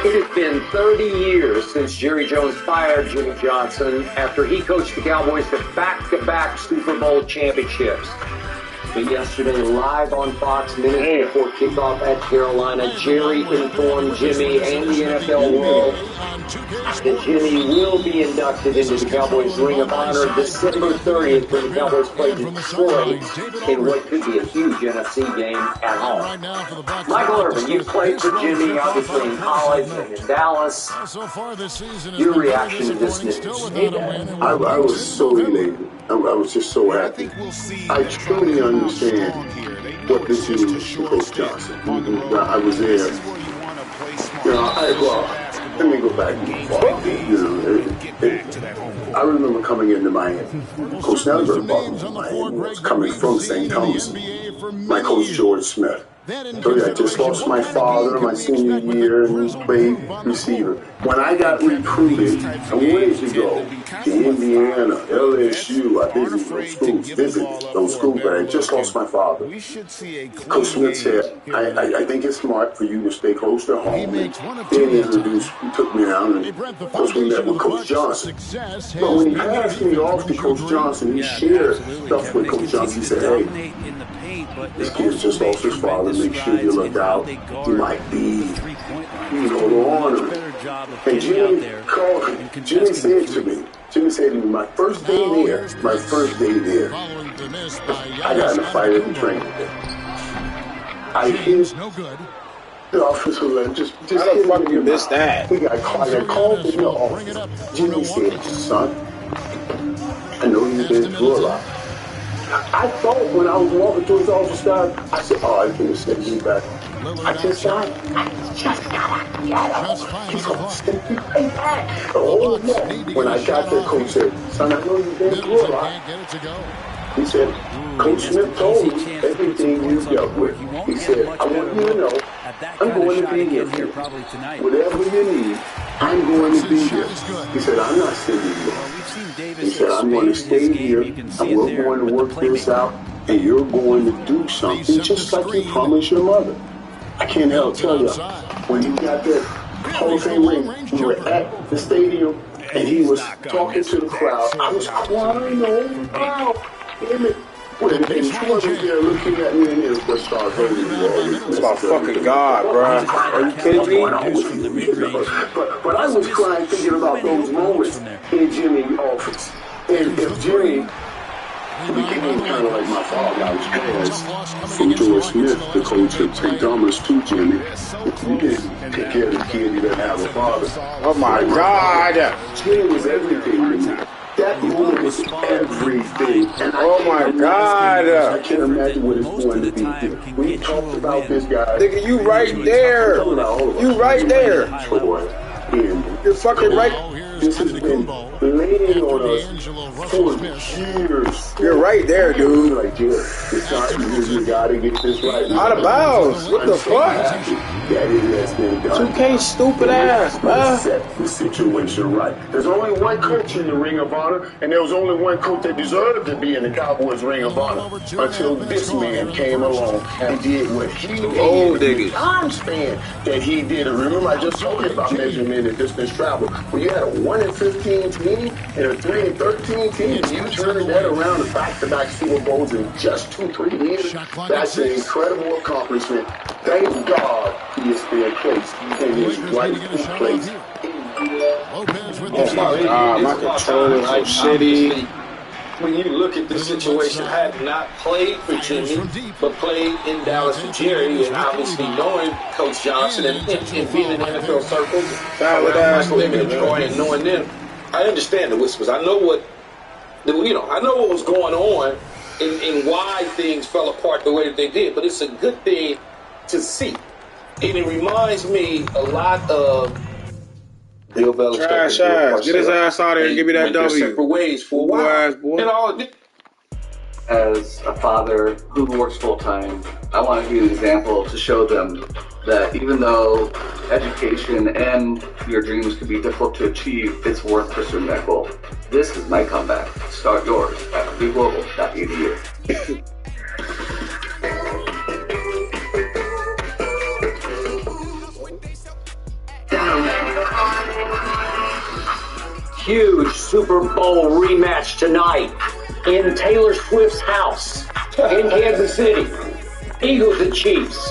It has been 30 years since Jerry Jones fired Jimmy Johnson after he coached the Cowboys to back-to-back Super Bowl championships. But yesterday, live on Fox, minutes before kickoff at Carolina, Jerry informed Jimmy and the NFL world that Jimmy will be inducted into the Cowboys Ring of Honor December 30th when the Cowboys play Detroit in what could be a huge NFC game at home. Michael Irvin, you played for Jimmy, obviously in college and in Dallas. Your reaction to this news? I was so elated. I was just so happy. I truly understand what this means to Coach Johnson. I was there. Let me go back. I remember coming into Miami. Coach Nelson brought me to Miami. I was coming from St. Thomas. My coach, George Smith. So I just lost my father my senior year and played receiver. When I got recruited, I wanted to go to Indiana, LSU. I visited those schools, but I just lost my father. Coach Smith said, I think it's smart for you to stay close to home. And then he took me down, and of course we met with Coach Johnson. But when he passed me off to Coach Johnson, he shared stuff with Coach Johnson. He said, hey, this kid's just lost his father. Make sure you look out. He might be, the honor. And Jimmy said to me, my first day there, I got in a fight in training day. I hit the officer left. Just how the fuck you missed that? I got called in the office. Jimmy said, son, I know you've been through a lot. I thought when I was walking towards the office guy, I said, I can have sent you back. I just gotta get him. He's gonna send you right back. Oh, no. When I got there, Coach said, son, I know you've been through a lot. He said, Coach Smith told me everything you dealt with. He said, I want you to know, I'm going to be here for you. Whatever you need, I'm going to be here. He said, I'm not sending you. He said, I'm going to stay here, and we're going to work this out, and you're going to do something just like you promised your mother. I can't help tell you, when you got that Hall of Fame ring, we were at the stadium, and he was talking to the crowd. I was crying over the crowd. Damn it. And Troy was there looking at me, and he was just started hurting me. It's my fucking God, bro. Are you kidding me? But I was crying thinking about those moments in Jimmy's office. And if Jimmy became kind of like my father, I was passed from George Smith, the coach at St. Thomas, to Jimmy. You didn't take care of the kid, you didn't have a father. Oh my God! Jimmy was everything to me. That moment was everything. And oh my God! I can't imagine what it's going to be here. We talked about this guy. Nigga, you right there. You right there. You're fucking right. This has been laying on us for years. You're right there, dude. Like, it's not you gotta get this right. Out of bounds. What the fuck? You can't stupid ass, man. Set the situation right. There's only one coach in the Ring of Honor, and there was only one coach that deserved to be in the Cowboys Ring of Honor until this man came along and did what he did. Time span that he did. And remember, I just told you about measurement and distance travel. When you had a 1-15 team and a 3-13 team, you turned that around to back-to-back Super Bowls in just 2-3 years. That's an incredible accomplishment. Thank God he is still placed in his rightful place. Oh my God, my controller is so shitty. When you look at the situation, I had not played for Jimmy, but played in Dallas for Jerry, and obviously knowing Coach Johnson and being in the NFL circles, around Michael and Troy and knowing them, I understand the whispers. I know what, I know what was going on and why things fell apart the way that they did. But it's a good thing to see, and it reminds me a lot of Bill Belichick. Trash ass. Get his ass out there and give me that W. Separate ways for a while. Boy. And all. As a father who works full-time, I want to give you an example to show them that even though education and your dreams can be difficult to achieve, it's worth pursuing that goal. This is my comeback. Start yours at leggoooo.edu. huge Super Bowl rematch tonight in Taylor Swift's house in Kansas City. Eagles and Chiefs.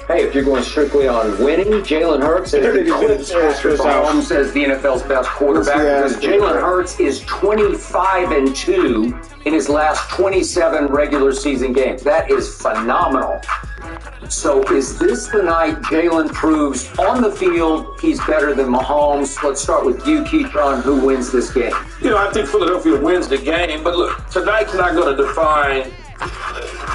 Hey, if you're going strictly on winning, Jalen Hurts is the Patrick Mahomes says the NFL's best quarterback because Jalen Hurts is 25-2 in his last 27 regular season games. That is phenomenal. So is this the night Jalen proves on the field he's better than Mahomes? Let's start with you, Keyshawn. Who wins this game? You know, I think Philadelphia wins the game, but look, tonight's not going to define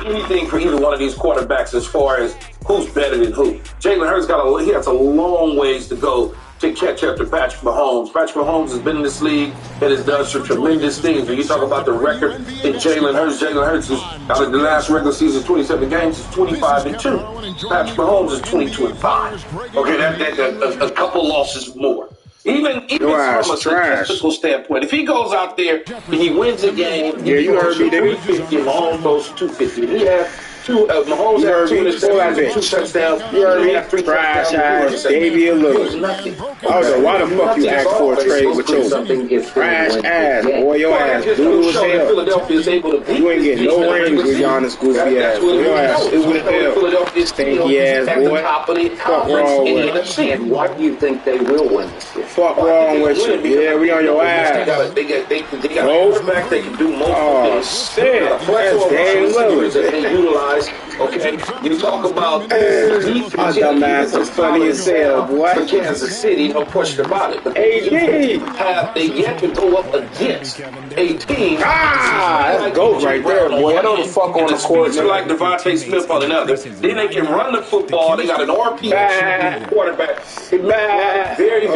anything for either one of these quarterbacks as far as who's better than who. Jalen Hurts he has a long ways to go to catch up to Patrick Mahomes. Patrick Mahomes has been in this league and has done some tremendous things. When you talk about the record in Jalen Hurts is out of the last regular season 27 games is 25-2. Patrick Mahomes is 22-5. Okay, that's a couple losses more. Even from a statistical standpoint, if he goes out there and he wins a game, you heard me, 350, Mahomes goes 250. He has Mahomes had 2 touchdowns. You heard me? Trash ass, Davey Lewis. I was like, why the fuck you ask for a trade with your trash ass, boy? Your ass blue as hell. You ain't getting no rings with Giannis goofy ass. Your ass stupid as hell. Stinky ass boy. Fuck wrong with you? And why do you think they will win this game? Fuck wrong with you? Yeah, we on your ass. They got quarterback. They can do multiple things. Shit. That's Dave Lewis. Okay, you talk about my dumb ass is funny as hell, boy. For Kansas City, no question about it. But they yet to go up against a team. That's a goat right there, boy. I know the fuck on the court. Like Devontae Smith on another. Then they can run the football. They got an RP quarterback. Very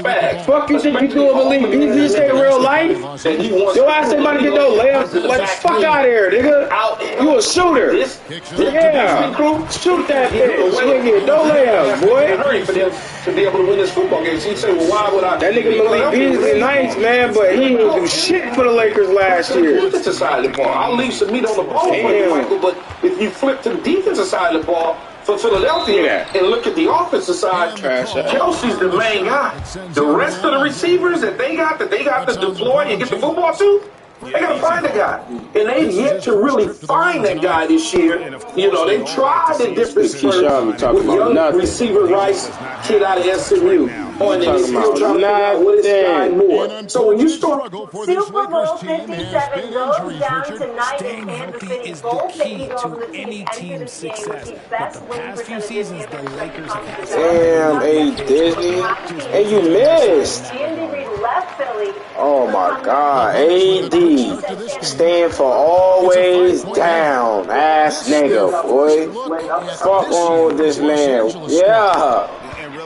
bad. Fuck you think you doing the league? You say real life? Yo, I say about to get no layups. Like, fuck out of here, nigga. You a shooter. Yeah. Shoot that bitch. Swing it. No layups, boy. Hurry for them to be able to win this football game. So you say, well, why would I? That nigga Malik Beasley nice, man, but he didn't do shit for the Lakers last year. Defensive side of the ball. I'll leave some meat on the bone for you, Michael, but if you flip to the defensive side of the ball, for Philadelphia and look at the offensive side, Kelsey's the main guy. The rest of the receivers that they got to deploy and get the football to, they got to find a guy. And they've yet to really find that guy this year. You know, they tried in different spurts with young receiver Rice, kid out of SMU. And they still trying to figure out what is guy more. So when you start... Super Bowl 57 goes down tonight in Kansas City. Both the Eagles and the Chiefs enter this game with the best win percentage in the Lakers have had. Damn, Disney. And you missed. Andy Reid left Philly. Oh my God. AD. Stand for always down. Ass nigga, boy. Fuck wrong with this man. Yeah.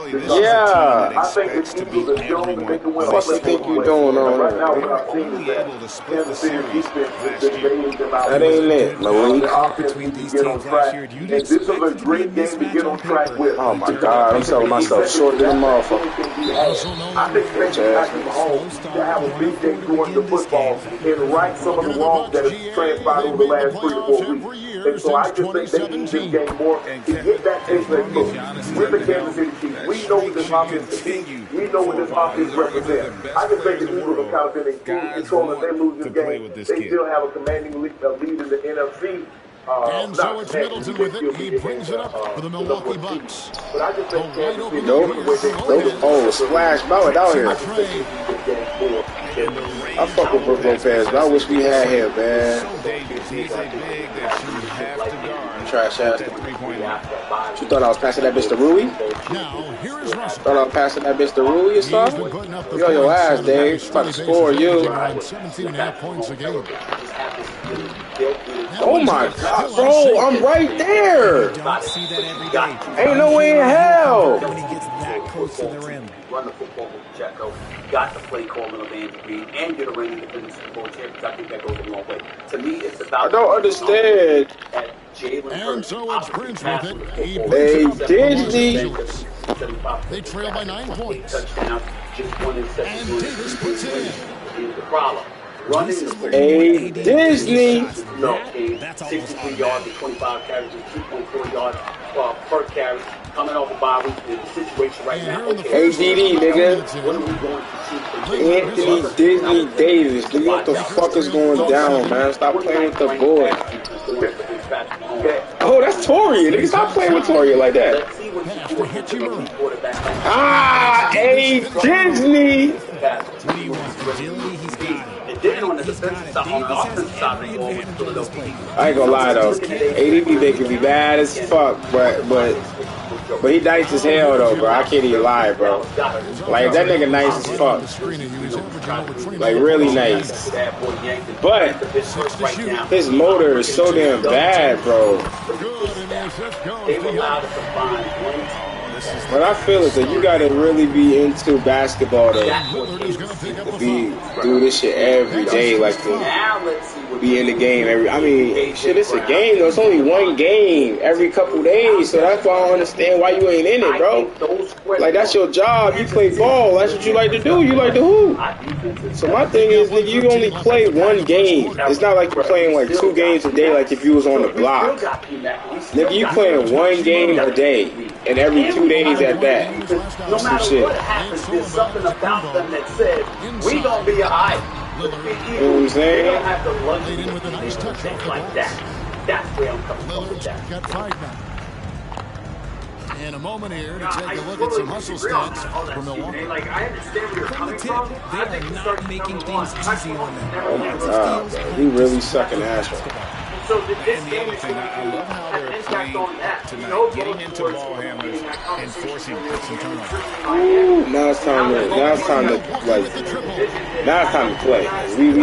Yeah. I think the Eagles are young and they can win. What do you think you doing on right now? What I've seen is that Kansas City defense has been bailing them out. That ain't it, Malik. The offense needs to get on track. And this is a great game to get on track with. Oh my God, I'm selling myself short than a motherfucker. I think Patrick Mahomes to have a big day going to football and right some of the wrongs that have transpired over the last 3 to 4 weeks. And so I just think they need this game more to get that taste with the Kansas City Chiefs. We know what this offense can be. We know what this offense represents. I just think the Eagles are kind of in control. If they lose this game, they still have a commanding lead in the NFC. And so it's Middleton with it. He brings it up for the Milwaukee Bucks. But I just think Kansas City... Oh, splash Bowett out here. I fuck with Brooklyn fans, but I wish we had him, man. Trash ass. You thought I was passing that bitch to Rui? Thought I was passing that bitch to Rui or something? You on your ass, Dave. I'm about to score you. 17.5 points a game. Oh my God, bro, I'm right there. Ain't no way in hell. Run the football with Pacheco, got the play calling of Andy Reid, and get a reigning defending Super Bowl champions. I think that goes a long way. To me, it's about... I don't understand. And so it's Prince with it. Hey, Disney. They trail by 9 points. Touchdown, just 1 in 7. And Davis puts it in. Here's the problem. Running the football. Hey, Disney. No, 63 yards and 25 carries and 2.4 yards. per carry, coming off the bye week in the situation right now. ADD, nigga. What are we going to see from Anthony Disney Davis. Nigga, what the fuck is going down, man? Stop playing with the boy. Oh, that's Toria. Nigga, stop playing with Toria like that. Let's see what you do with the quarterback. Ah, A. Disney. And then on the defensive side, on the offensive side, they go with Philadelphia. I ain't gonna lie though. ADB they can be bad as fuck, but he nice as hell though, bro. I can't even lie, bro. Like that nigga nice as fuck. Like really nice. But his motor is so damn bad, bro. What I feel is that you gotta really be into basketball to do this shit every day, like to be in the game I mean, shit, it's a game though. It's only one game every couple days, so that's why I don't understand why you ain't in it, bro. Like that's your job. You play ball. That's what you like to do. You like to hoop. So my thing is, nigga, you only play one game. It's not like you're playing like 2 games a day, like if you was on the block. Nigga, you playing one game a day, and every 2 days at that. No matter what happens, there's something about them that says, we gonna be alright. You know what I'm saying? They don't have the luxury of things like that. That's where I'm coming from with that. In a moment here to take a look at some hustle stats from Milwaukee. Like, I understand where you're coming They from. are not making things easy on them. Oh my god, bro. He really sucking ass. So this game is I love how they're playing tonight, getting into ball handlers and forcing picks and turnovers. Now it's time to play. We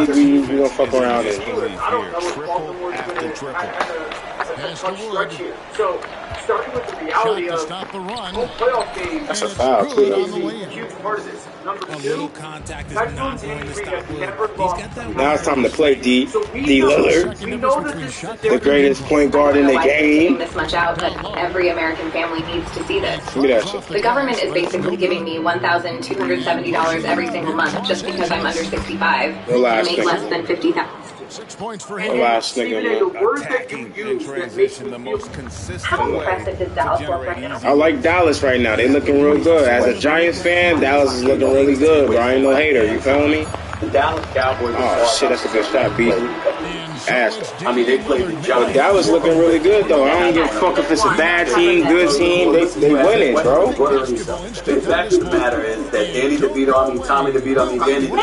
gonna fuck around and Triple after triple. So, starting with the reality of stop the run. whole playoff game, that's a foul too. a huge part of this. Number A 2, little contact is not going to stop Will. He's got that Now it's time to play D Lillard, we know that this the greatest point guard in the game. This much out, but every American family needs to see this. Give me that shit. The government is basically giving me $1,270 every single month just because I'm under 65 and make less than $50,000. 6 points for The him. last nigga, man. Attacking in transition, the most consistent way to generate easy. I like Dallas right now. They looking real good. As a Giants fan, Dallas is looking really good, bro. I ain't no hater. You feel me? The Dallas Cowboys. Oh shit, that's a good shot, B. Ass. I mean, they played the But Giants. Dallas looking really good though. I don't give a fuck if it's a bad team, good team. They winning, bro. The fact of the matter is that Danny DeVito, Tommy DeVito, Danny DeVito.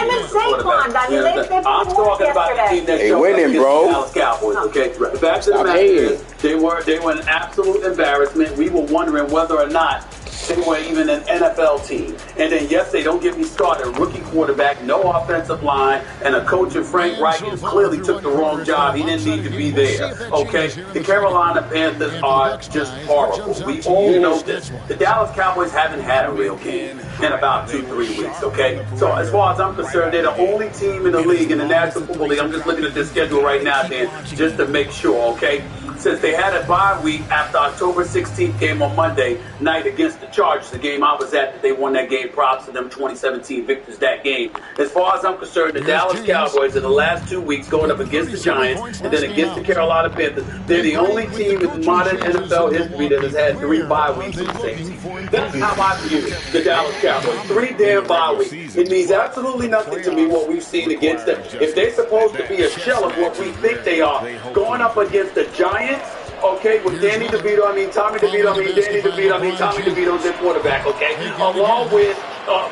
I'm talking about the team that They showed winning, up against bro. the Dallas Cowboys, okay? The fact of the matter is they were an absolute embarrassment. We were wondering whether or not they were even an NFL team. And then, yes, they don't get me started. Rookie quarterback, no offensive line, and a coach in Frank Reich who clearly took the wrong job. He didn't need to be there, okay? The Carolina Panthers are just horrible. We all know this. The Dallas Cowboys haven't had a real game in about 2-3 weeks, okay? So as far as I'm concerned, they're the only team in the league, in the National Football League. I'm just looking at this schedule right now, Dan, just to make sure, okay? Since they had a bye week after October 16th game on Monday night against the Chargers, the game I was at, that they won that game. Props to them, 2017 victors that game. As far as I'm concerned, the Dallas Cowboys in the last 2 weeks going up against the Giants and then against the Carolina Panthers, they're the only team in modern NFL history that has had 3 bye weeks in the same season. That's how I view the Dallas Cowboys. 3 damn bye weeks. It means absolutely nothing to me what we've seen against them. If they're supposed to be a shell of what we think they are, going up against the Giants, okay, with Danny DeVito, Tommy DeVito, Danny DeVito, Tommy DeVito's their quarterback, okay, along with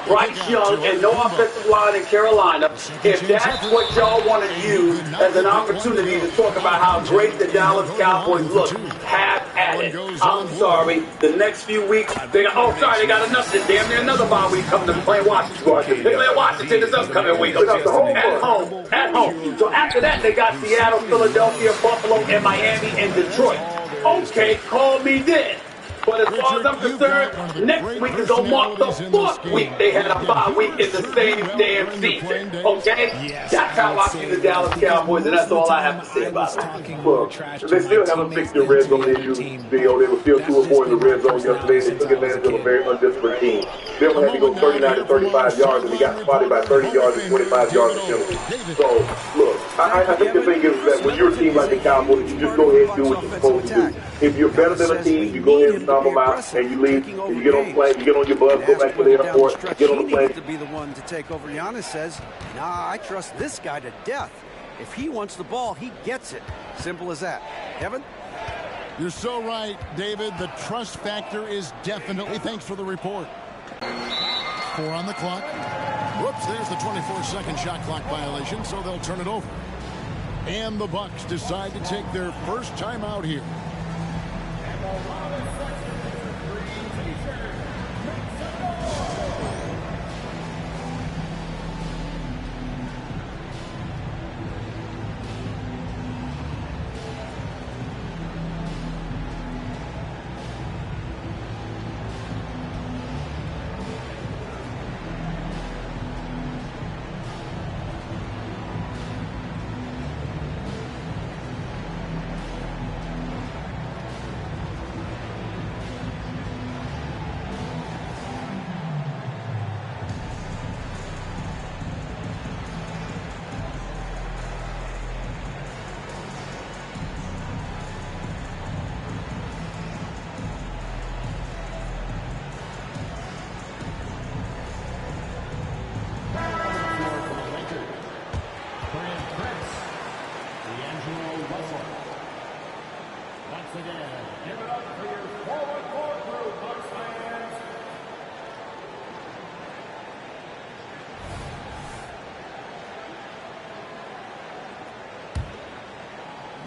Bryce Young and no offensive line in Carolina. If that's what y'all want to use as an opportunity to talk about how great the Dallas Cowboys look, have at it. I'm sorry. The next few weeks, they got damn near another bye week coming to play Washington. They play Washington this upcoming week. At home. So after that, they got Seattle, Philadelphia, Buffalo, and Miami, and Detroit. Okay, call me then. But as far as I'm concerned, next week is going to mark the 4th week they had a bye week in the same damn season. Okay? That's how I see the Dallas Cowboys, and that's all I have to say about it. Look, they still haven't fixed their red zone issues. They were still 2-4 in the red zone yesterday. They took advantage of a very undisciplined team. They only had to go 39 to 35 yards, and they got spotted by 30 yards and 25 yards of penalty. So, look, I think the thing is that when you're a team like the Cowboys, you just go ahead and do what you're supposed to do. If you're better than a team, you go ahead and stomp them out, and you leave, and you get on the plane, you get on your bus, go back to the airport, get on the plane. To be the one to take over. Giannis says, nah, I trust this guy to death. If he wants the ball, he gets it. Simple as that. Kevin? You're so right, David. The trust factor is definitely. Thanks for the report. 4 on the clock. Whoops, there's the 24-second shot clock violation, so they'll turn it over. And the Bucs decide to take their first time out here.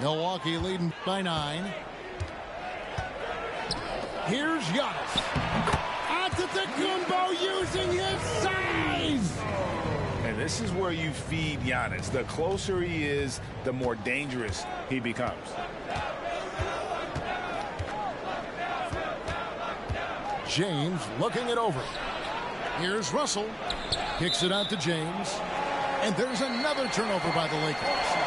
Milwaukee leading by 9. Here's Giannis. Antetokounmpo using his size. And this is where you feed Giannis. The closer he is, the more dangerous he becomes. James looking it over. Here's Russell. Kicks it out to James. And there's another turnover by the Lakers.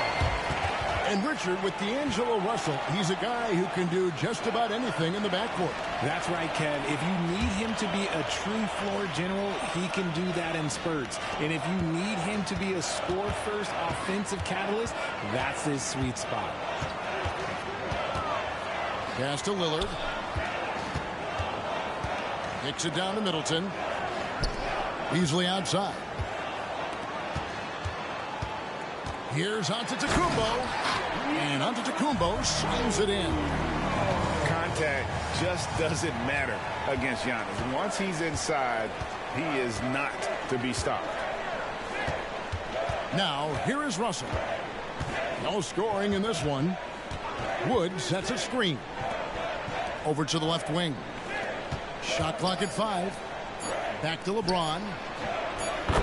And Richard, with D'Angelo Russell, he's a guy who can do just about anything in the backcourt. That's right, Kev. If you need him to be a true floor general, he can do that in spurts. And if you need him to be a score-first offensive catalyst, that's his sweet spot. Pass to Lillard. Kicks it down to Middleton. Easily outside. Here's Antetokounmpo. And Antetokounmpo swings it in. Contact just doesn't matter against Giannis. Once he's inside, he is not to be stopped. Now, here is Russell. No scoring in this one. Wood sets a screen. Over to the left wing. Shot clock at 5. Back to LeBron.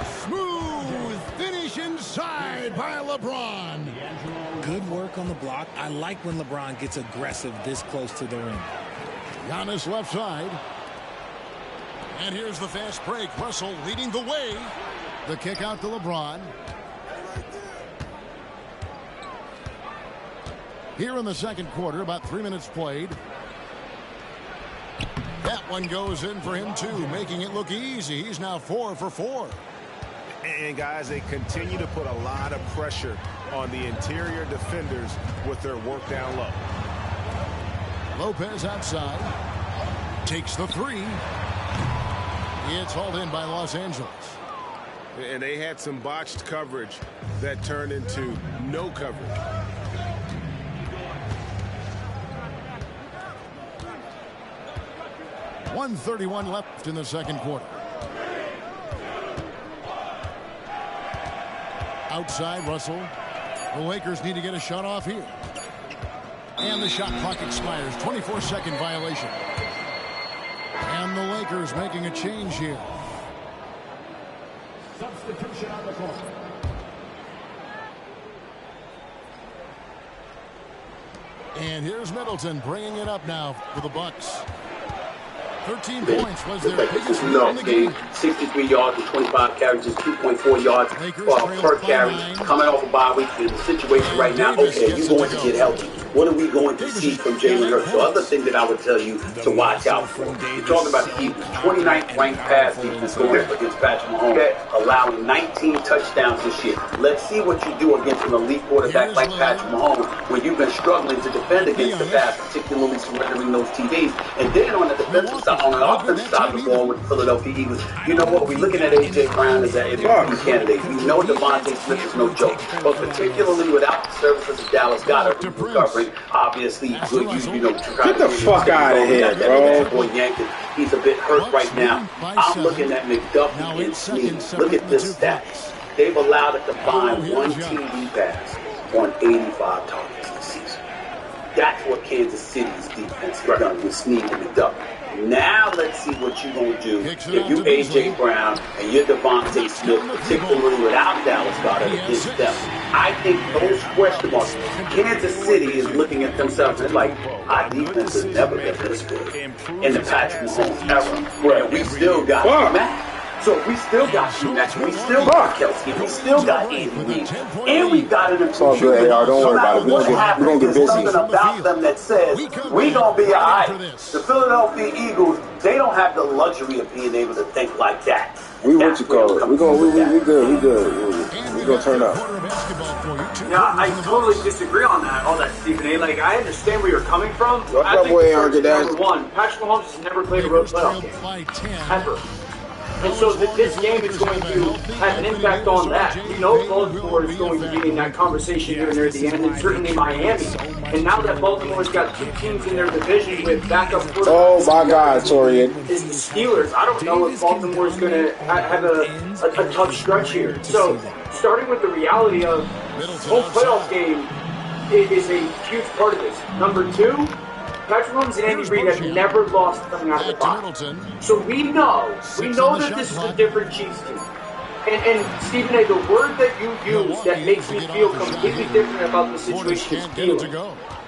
Smooth finish inside by LeBron. Good work on the block. I like when LeBron gets aggressive this close to the rim. Giannis left side. And here's the fast break. Russell leading the way. The kick out to LeBron. Here in the second quarter, about 3 minutes played. That one goes in for him too, making it look easy. He's now 4 for 4. And guys, they continue to put a lot of pressure on the interior defenders with their work down low. Lopez outside. Takes the 3. It's hauled in by Los Angeles. And they had some botched coverage that turned into no coverage. .131 left in the second quarter. Outside, Russell. The Lakers need to get a shot off here. And the shot clock expires. 24-second violation. And the Lakers making a change here. Substitution on the court. And here's Middleton bringing it up now for the Bucks. 13 points was their like biggest this lead in the game. 63 yards with 25 carries, just 2.4 yards per carry. Coming off a bye week in the situation right now, okay, you're going to get healthy. What are we going to see from Jalen Hurts? The other thing that I would tell you to watch out for, you're talking about the Eagles, 29th ranked pass defense going up against Patrick Mahomes, allowing 19 touchdowns this year. Let's see what you do against an elite quarterback like Patrick Mahomes when you've been struggling to defend against the pass, particularly surrendering those TDs. And then on the defensive side, on the offensive side of the ball with the Philadelphia Eagles, you know what? We're looking at A.J. Brown as an MVP candidate. We know Devontae Smith is no joke, but particularly without the services of Dallas Goedert recovering, obviously, you know, get the fuck out of here, bro. Boy Yankee, he's a bit hurt right now. I'm looking at McDuffie and Snead. Look at this stats. They've allowed a combined 1 TD pass on 85 targets this season. That's what Kansas City's defense has done with Snead and McDuffie. Now let's see what you're going to do if you A.J. Brown and you're Devontae Smith, particularly without Dallas Goedert against them. I think those question marks, Kansas City is looking at themselves and like, our defense has never been this good in the Patrick Mahomes era. And we still got Matt. So we still got Matt. We still got Kelsey. We still got Andy Reid. And we got an improvement. Good, AR. Don't worry about it. We're going to get busy. There's something about them that says, we're going to be all right. The Philadelphia Eagles, they don't have the luxury of being able to think like that. We what you call it. We good. We gonna turn up. Yeah, I totally disagree on that. All that, Stephen A. Like, I understand where you're coming from. I think number one, Patrick Mahomes has never played a road playoff game ever. And so this game is going to have an impact on that. You know, Baltimore is going to be in that conversation here near the end, and certainly Miami. And now that Baltimore's got 2 teams in their division with backup quarterbacks. Oh my God, Torian. Is the Steelers. I don't know if Baltimore's going to have a tough stretch here. So, starting with the reality of home playoff game is a huge part of this. Number 2, Patrick Mahomes and Andy Reid have never lost coming out of the box. So we know that this is a different Chiefs team. And Stephen A., the word that you use that makes me feel completely different about the situation is feeling.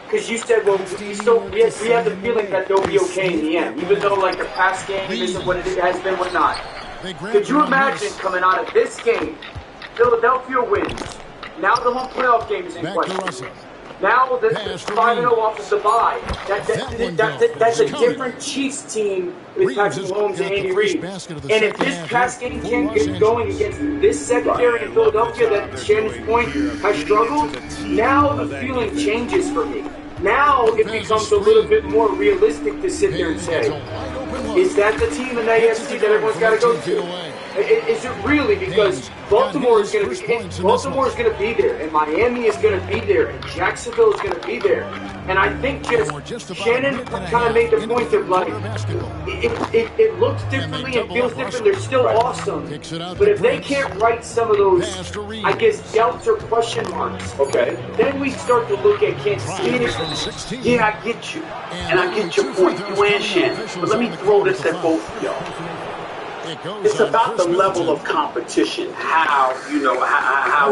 Because you said, well, we have the feeling that they'll be okay in the end, even though like the pass game isn't what it has been, whatnot. Could you imagine coming out of this game, Philadelphia wins, now the home playoff game is in question. Now the 5-0 off of the bye. That's a different Chiefs team with Patrick Mahomes and Andy Reid. And if this pass game can't get going against this secondary in Philadelphia that Shannon's point has struggled, now the feeling changes for me. Now it becomes a little bit more realistic to sit there and say, is that the team in the AFC that everyone's got to go to? Is it really? Because Baltimore is going to be there, and Miami is going to be there, and Jacksonville is going to be there. And I think just Shannon kind of made the point of like, it looks differently and feels different. They're still awesome, but if they can't write some of those, I guess, doubts or question marks, okay, then we start to look at Kansas City. Yeah, I get you, and I get your point, you and Shannon. But let me throw this at both of y'all. It's about the level of competition, how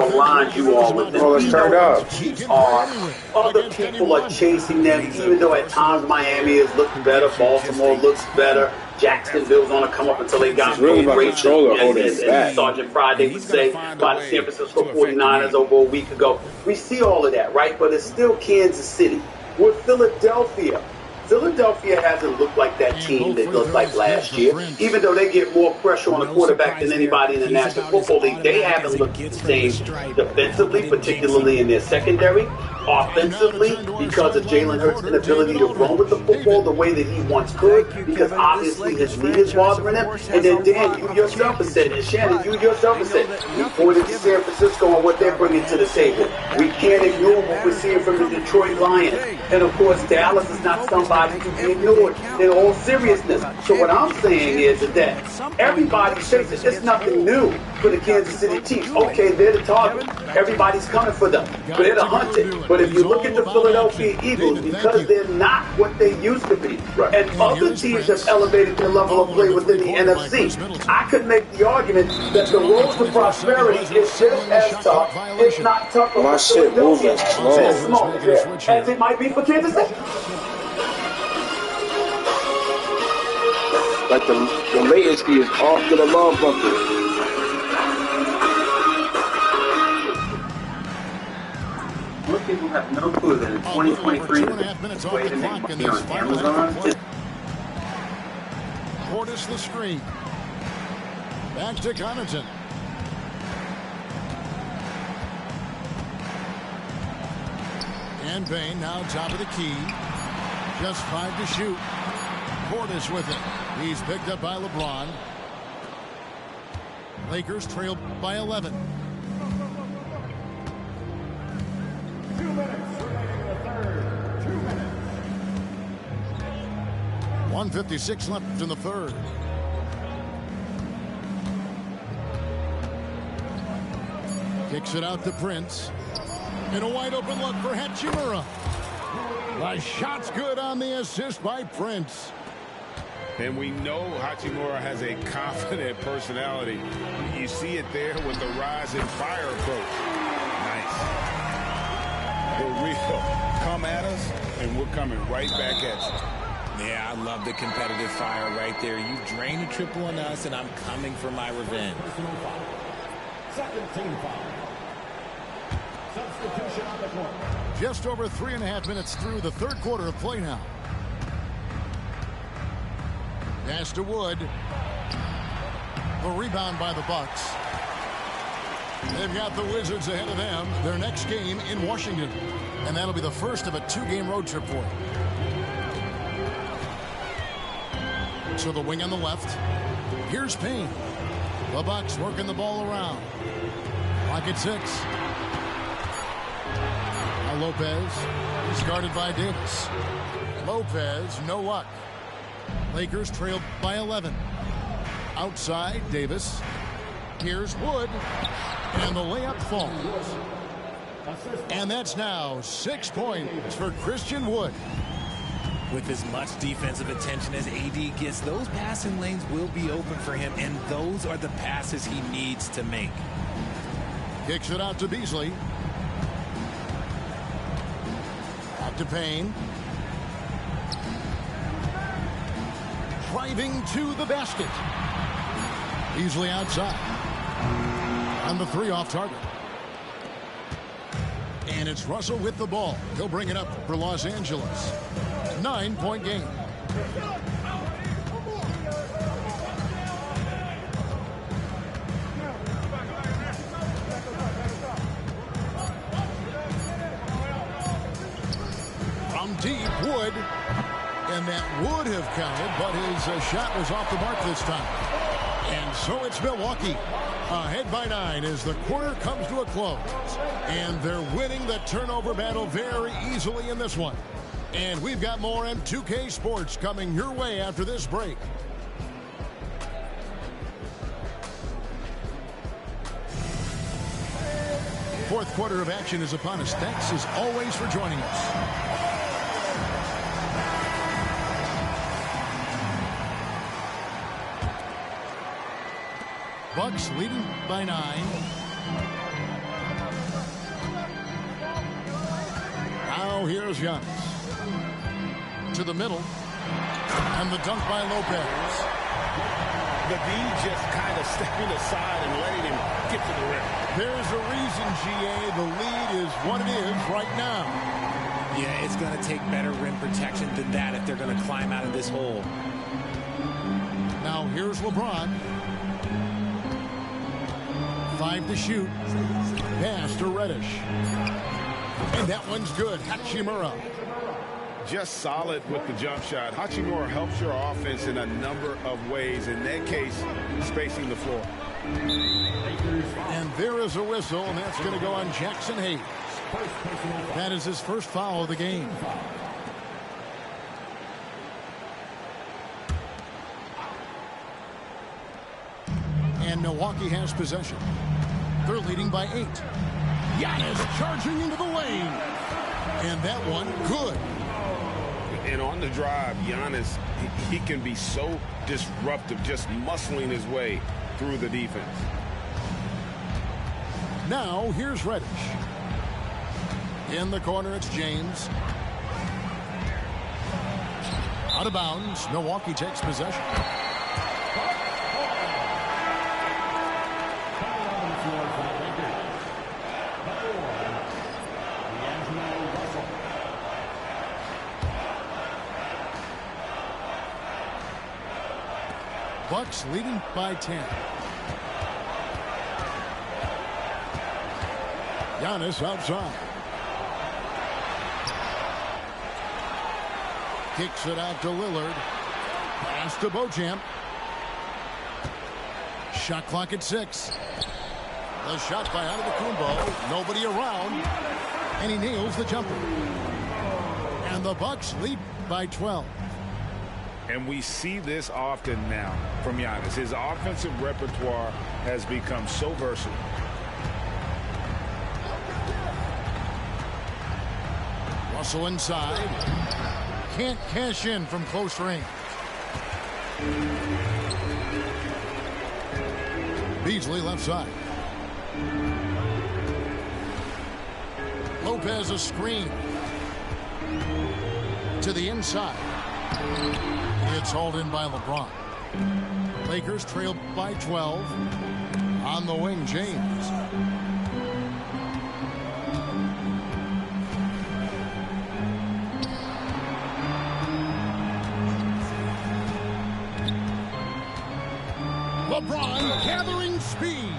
aligned you are with them. Well, let's turn up. Chiefs are. Other people are chasing them, even though at times Miami has looked better, Baltimore looks better, Jacksonville's on a come up until they got really about controller holding it back. Sergeant Friday would say by the San Francisco 49ers over a week ago. We see all of that, right? But it's still Kansas City. With Philadelphia hasn't looked like that team that looked like last year. Even though they get more pressure on the quarterback than anybody in the National Football League, they haven't looked the same defensively, particularly in their secondary. Offensively, because of Jalen Hurts' inability to run with the football the way that he once could, because obviously his knee is bothering him. And then Dan, you yourself have said, and Shannon, you yourself have said, we pointed to San Francisco and what they're bringing to the table. We can't ignore what we're seeing from the Detroit Lions. And of course, Dallas is not somebody to be ignored in all seriousness. So what I'm saying is that everybody says it's nothing new for the Kansas City Chiefs. Okay, they're the target. Everybody's coming for them. But they're the hunted. But if you look at the Philadelphia Eagles, because they're not what they used to be, and other teams have elevated their level of play within the NFC, I could make the argument that the road to prosperity is just as tough, if not tougher, my shit moving slow. As it might be for Kansas City. Like the latency is off to the love bucket. Most people have no clue that in 2023, the way to make money on Amazon is Portis the screen. Back to Connaughton. And Bain now top of the key. Just 5 to shoot. Portis with it. He's picked up by LeBron. Lakers trail by 11. 2 minutes remaining in the third. 2 minutes. 1:56 left in the third. Kicks it out to Prince. And a wide open look for Hachimura. The shot's good on the assist by Prince. And we know Hachimura has a confident personality. You see it there with the rise and fire approach. Nice. For real. Come at us, and we're coming right back at you. Yeah, I love the competitive fire right there. You drain a triple on us, and I'm coming for my revenge. Second team foul. Substitution on the court. Just over 3.5 minutes through the third quarter of play now. Pass to Wood. A rebound by the Bucks. They've got the Wizards ahead of them. Their next game in Washington. And that'll be the first of a 2-game road trip for them. To the wing on the left. Here's Payne. The Bucks working the ball around. Clock at 6. Now Lopez. He's guarded by Davis. Lopez, no luck. Lakers trailed by 11. Outside, Davis. Here's Wood. And the layup falls. And that's now 6 points for Christian Wood. With as much defensive attention as AD gets, those passing lanes will be open for him, and those are the passes he needs to make. Kicks it out to Beasley. Out to Payne. Driving to the basket. Beasley outside. On the 3 off target. And it's Russell with the ball. He'll bring it up for Los Angeles. 9-point game. From deep, Wood. And that would have counted, but his shot was off the mark this time. And so it's Milwaukee. Ahead by 9 as the quarter comes to a close. And they're winning the turnover battle very easily in this one. And we've got more M2K Sports coming your way after this break. Fourth quarter of action is upon us. Thanks as always for joining us. Bucks leading by 9. Now here's Giannis. To the middle. And the dunk by Lopez. The D just kind of stepping aside and letting him get to the rim. There's a reason, GA. The lead is what it is right now. Yeah, it's going to take better rim protection than that if they're going to climb out of this hole. Now here's LeBron. 5 to shoot. Pass to Reddish. And that one's good. Hachimura. Just solid with the jump shot. Hachimura helps your offense in a number of ways. In that case, spacing the floor. And there is a whistle, and that's going to go on Jackson Hayes. That is his first foul of the game. And Milwaukee has possession. They're leading by 8. Giannis charging into the lane. And that one, good. And on the drive, Giannis, he can be so disruptive, just muscling his way through the defense. Now, here's Reddish. In the corner, it's James. Out of bounds. Milwaukee takes possession. Bucks leading by 10. Giannis outside. Kicks it out to Lillard. Pass to Beauchamp. Shot clock at 6. The shot by Antetokounmpo. Nobody around. And he nails the jumper. And the Bucks lead by 12. And we see this often now from Giannis. His offensive repertoire has become so versatile. Russell inside. Can't cash in from close range. Beasley left side. Lopez a screen. To the inside. It's hauled in by LeBron. Lakers trail by 12. On the wing, James. LeBron gathering speed.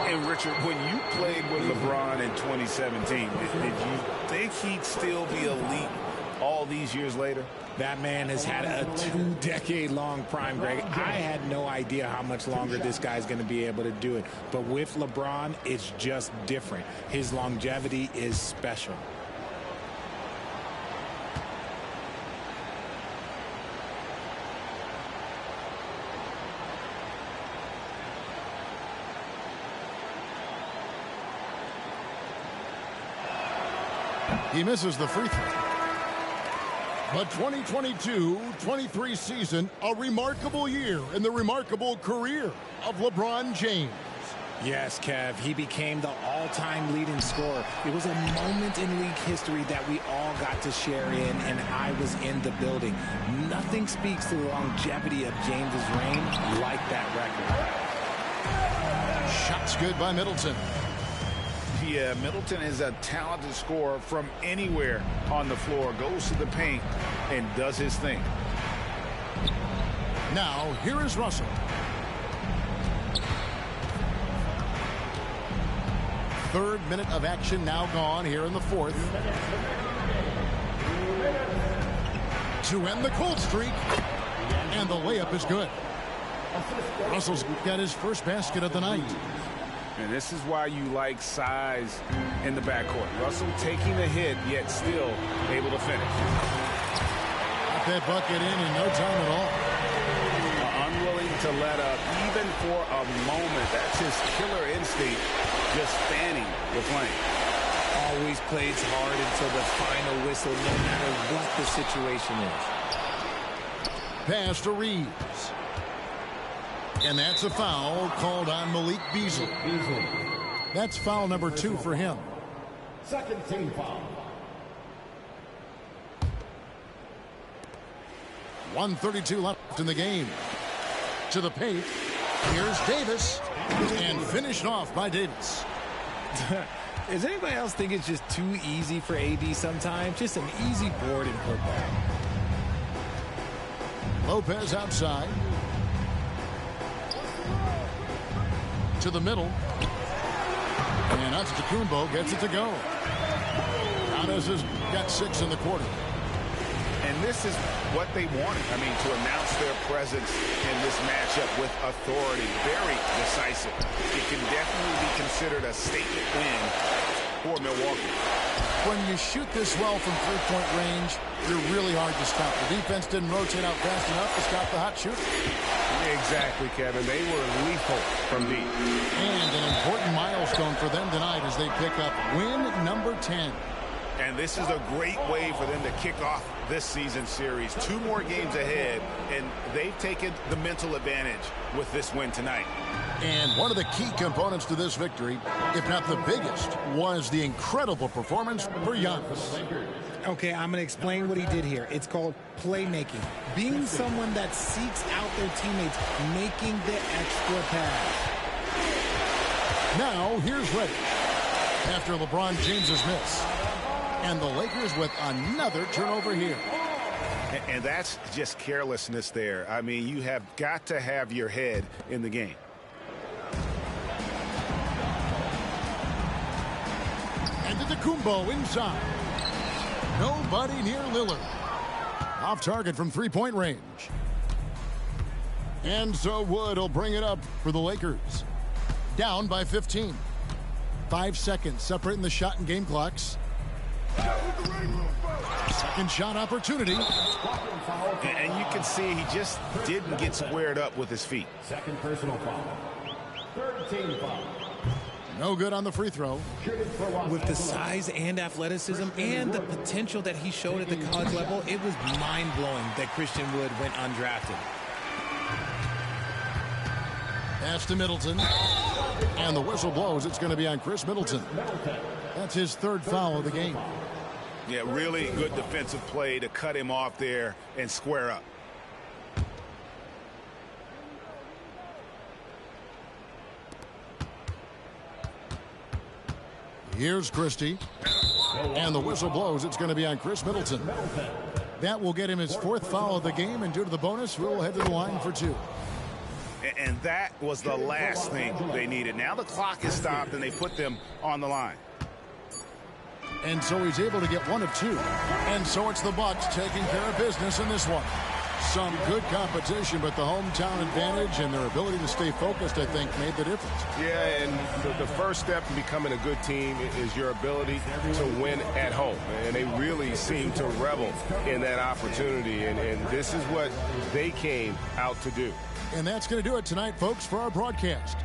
And Richard, when you played with LeBron in 2017, did you think he'd still be elite all these years later? That man has had a 2-decade-long prime, Greg. I had no idea how much longer this guy's going to be able to do it. But with LeBron, it's just different. His longevity is special. He misses the free throw. The 2022-23 season, a remarkable year in the remarkable career of LeBron James. Yes, Kev, he became the all-time leading scorer. It was a moment in league history that we all got to share in, and I was in the building. Nothing speaks to the longevity of James's reign like that record. Shots good by Middleton. Yeah, Middleton is a talented scorer from anywhere on the floor. Goes to the paint and does his thing. Now, here is Russell. Third minute of action now gone here in the fourth. To end the cold streak. And the layup is good. Russell's got his first basket of the night. And this is why you like size in the backcourt. Russell taking the hit, yet still able to finish. Got that bucket in no time at all. Unwilling to let up, even for a moment. That's his killer instinct, just fanning the flame. Always plays hard until the final whistle, no matter what the situation is. Pass to Reeves. And that's a foul called on Malik Beasley. That's foul number 2 for him. Second team foul. 1:32 left in the game. To the paint. Here's Davis. And finished off by Davis. Does anybody else think it's just too easy for AD sometimes? Just an easy board in football. Lopez outside. To the middle. And Antetokounmpo gets it to go. Giannis has got 6 in the quarter. And this is what they wanted. I mean, to announce their presence in this matchup with authority. Very decisive. It can definitely be considered a statement win for Milwaukee. When you shoot this well from three-point range, you're really hard to stop. The defense didn't rotate out fast enough to stop the hot shooter. Exactly, Kevin. They were lethal from deep. And an important milestone for them tonight as they pick up win number 10. And this is a great way for them to kick off this season series. 2 more games ahead, and they've taken the mental advantage with this win tonight. And one of the key components to this victory, if not the biggest, was the incredible performance for Giannis. Okay, I'm going to explain what he did here. It's called playmaking. Being someone that seeks out their teammates, making the extra pass. Now, here's Reddish. After LeBron James's miss. And the Lakers with another turnover here. And that's just carelessness there. I mean, you have got to have your head in the game. Antetokounmpo inside. Nobody near Lillard. Off target from three-point range. And so Wood will bring it up for the Lakers. Down by 15. 5 seconds separating the shot and game clocks. Second shot opportunity. And you can see he just didn't get squared up with his feet. Second personal foul. Third team foul. No good on the free throw. With the size and athleticism and the potential that he showed at the college level, it was mind-blowing that Christian Wood went undrafted. Pass to Middleton. And the whistle blows. It's going to be on Chris Middleton. That's his third foul of the game. Yeah, really good defensive play to cut him off there and square up. Here's Christie. And the whistle blows. It's going to be on Chris Middleton. That will get him his fourth foul of the game, and due to the bonus, we'll head to the line for 2. And that was the last thing they needed. Now the clock is stopped, and they put them on the line. And so he's able to get 1 of 2. And so it's the Bucks taking care of business in this one. Some good competition, but the hometown advantage and their ability to stay focused, I think, made the difference. Yeah, and the first step in becoming a good team is your ability to win at home. And they really seem to revel in that opportunity. And this is what they came out to do. And that's going to do it tonight, folks, for our broadcast.